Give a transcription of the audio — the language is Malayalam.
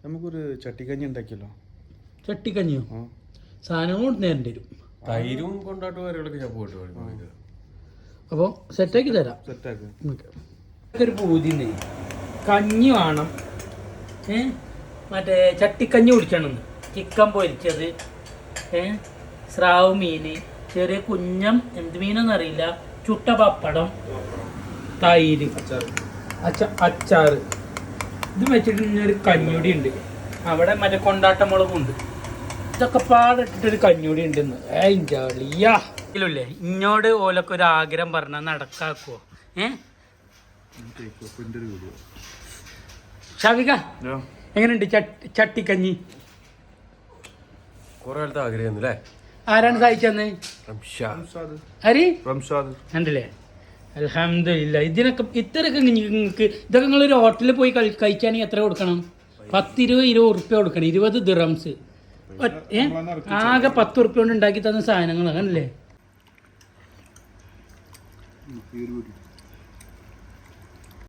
നമുക്കൊരു ചട്ടിക്കഞ്ഞി ഉണ്ടാക്കിയല്ലോ. ചട്ടിക്കഞ്ഞിയോ? സാധനങ്ങൾ കൊണ്ടുവരേണ്ടി വരും. തൈരും കൊണ്ടാട്ടുകാരികളൊക്കെ ഞാൻ പോയിട്ട് അപ്പോൾ സെറ്റാക്കി തരാം. ഒരു പൂതി കഞ്ഞി വേണം. മറ്റേ ചട്ടിക്കഞ്ഞി കുടിക്കണമെന്ന്. ചിക്കൻ പൊരിച്ചത്, സ്രാവ് മീൻ, ചെറിയ കുഞ്ഞം എന്ത് മീനെന്നറിയില്ല, ചുട്ട പപ്പടം, തൈര്, അച്ചാറ്. ഇത് വെച്ചിട്ട് ഒരു കഞ്ഞൂടി ഉണ്ട് അവിടെ. മറ്റേ കൊണ്ടാട്ട മുളകുണ്ട്. ഇതൊക്കെ പാടിട്ടിട്ടൊരു കഞ്ഞൂടി ഉണ്ടെന്ന്. ഇല്ലേ ഇങ്ങോട്ട് ഓലൊക്കെ ഒരു ആഗ്രഹം പറഞ്ഞാൽ നടക്കാക്കുവോ? ഷാഫിക എങ്ങനെയുണ്ട് ചട്ടിക്കഞ്ഞി? കുറെ കാലത്ത് ആഗ്രഹം. ആരാണ് സഹായിച്ചെന്ന്? ഹരി ഉണ്ടല്ലേ? അൽഹംദുലില്ലാ. ഇതിനൊക്കെ ഇത്രയൊക്കെ നിങ്ങൾക്ക് ഇതൊക്കെ നിങ്ങളൊരു ഹോട്ടലിൽ പോയി കഴിക്കുകയാണെങ്കിൽ എത്ര കൊടുക്കണം? 10-20 ഉറുപ്പ്യ കൊടുക്കണം. 20 ദിറംസ്. ആകെ 10 ഉറുപ്പ്യ കൊണ്ട് ഉണ്ടാക്കി തന്ന സാധനങ്ങൾ അങ്ങനല്ലേ?